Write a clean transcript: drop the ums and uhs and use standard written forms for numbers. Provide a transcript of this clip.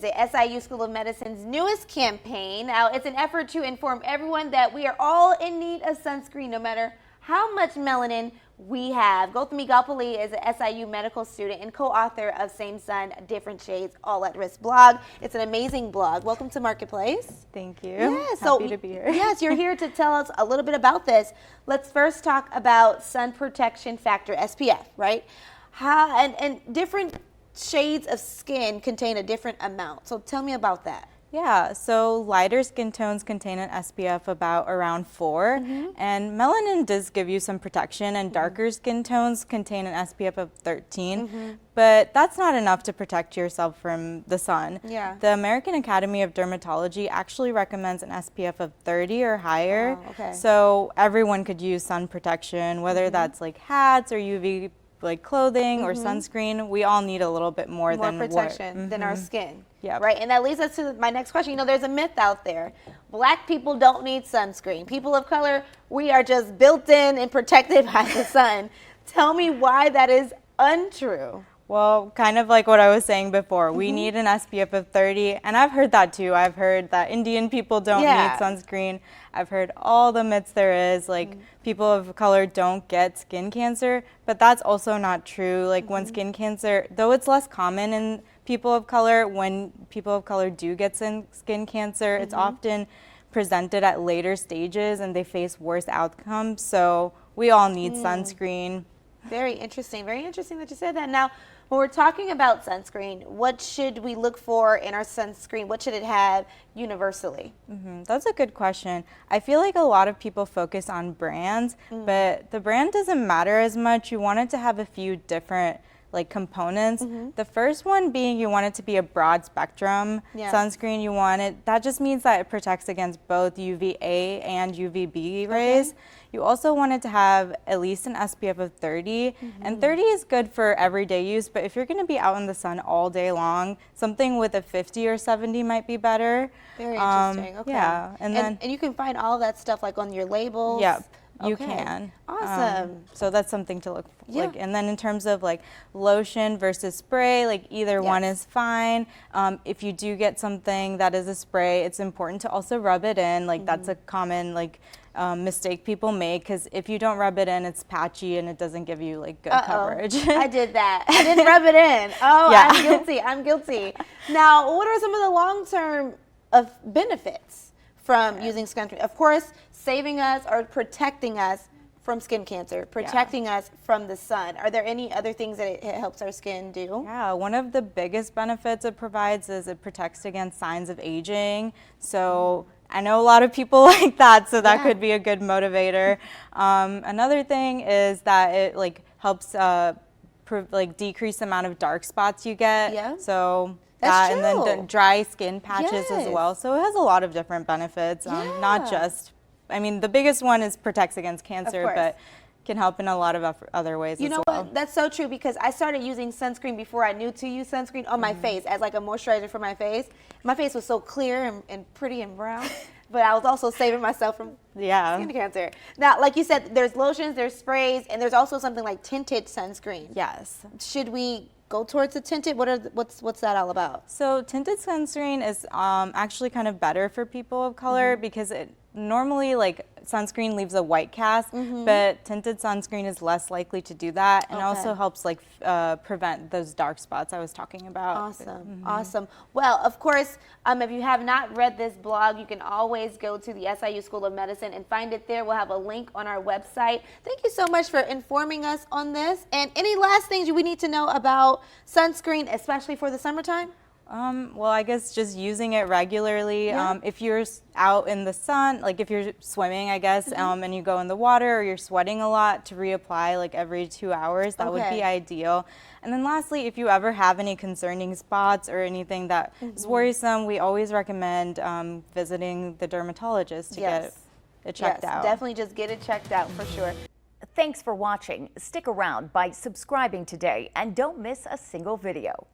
is it SIU School of Medicine's newest campaign. Now, it's an effort to inform everyone that we are all in need of sunscreen, no matter how much melanin we have. Gautami Gopali is an SIU medical student and co-author of Same Sun, Different Shades, All at Risk blog. It's an amazing blog. Welcome to Marketplace. Thank you. Yeah, Happy to be here. Yes, you're here to tell us a little bit about this. Let's first talk about sun protection factor, SPF, right? And different shades of skin contain a different amount. So tell me about that. Yeah, so lighter skin tones contain an SPF about around 4, and melanin does give you some protection, and darker skin tones contain an SPF of 13, but that's not enough to protect yourself from the sun. Yeah. The American Academy of Dermatology actually recommends an SPF of 30 or higher, so everyone could use sun protection, whether that's like hats or UV like clothing or sunscreen. We all need a little bit more than protection than our skin. Yeah. Right. And that leads us to my next question. You know, there's a myth out there. Black people don't need sunscreen. People of color, we are just built in and protected by the sun. Tell me why that is untrue. Well, kind of like what I was saying before, we need an SPF of 30, and I've heard that too. I've heard that Indian people don't need sunscreen. I've heard all the myths there is, like people of color don't get skin cancer, but that's also not true. Like when skin cancer, though it's less common in people of color, when people of color do get skin cancer, it's often presented at later stages and they face worse outcomes. So we all need sunscreen. Very interesting that you said that. Now, when we're talking about sunscreen, what should we look for in our sunscreen? What should it have universally? That's a good question. I feel like a lot of people focus on brands, but the brand doesn't matter as much. You want it to have a few different like components. The first one being you want it to be a broad spectrum sunscreen. You want it, that just means that it protects against both UVA and UVB rays. You also want it to have at least an SPF of 30, and 30 is good for everyday use, but if you're gonna be out in the sun all day long, something with a 50 or 70 might be better. Very interesting, okay. Yeah, and you can find all that stuff like on your labels? Yep. You can. Awesome. So that's something to look for. Like, and then in terms of like lotion versus spray, like either one is fine. If you do get something that is a spray, it's important to also rub it in. Like that's a common like mistake people make, because if you don't rub it in, it's patchy and it doesn't give you like good coverage. I did that. I didn't rub it in. Oh, yeah. I'm guilty. Now, what are some of the long-term benefits from using sunscreen? Of course, saving us or protecting us from skin cancer, protecting us from the sun. Are there any other things that it helps our skin do? Yeah, one of the biggest benefits it provides is it protects against signs of aging. So I know a lot of people like that, so that could be a good motivator. Another thing is that it like helps like decrease the amount of dark spots you get. Yeah. So that, and then the dry skin patches as well. So it has a lot of different benefits, not just, I mean, the biggest one is protects against cancer, but can help in a lot of other ways as well. You know what? That's so true, because I started using sunscreen before I knew to use sunscreen on my face as like a moisturizer for my face. My face was so clear and pretty and brown, but I was also saving myself from skin cancer. Now, like you said, there's lotions, there's sprays, and there's also something like tinted sunscreen. Yes. Should we go towards the tinted? What's that all about? So tinted sunscreen is actually kind of better for people of color because it normally like sunscreen leaves a white cast, but tinted sunscreen is less likely to do that, and also helps like prevent those dark spots I was talking about. Awesome, awesome. Well, of course, if you have not read this blog, you can always go to the SIU School of Medicine and find it there. We'll have a link on our website. Thank you so much for informing us on this. And any last things we need to know about sunscreen, especially for the summertime? Well, I guess just using it regularly. If you're out in the sun, like if you're swimming, I guess, and you go in the water or you're sweating a lot, to reapply like every 2 hours, that would be ideal. And then lastly, if you ever have any concerning spots or anything that is worrisome, we always recommend visiting the dermatologist to get it checked out. Definitely just get it checked out for sure. Thanks for watching. Stick around by subscribing today and don't miss a single video.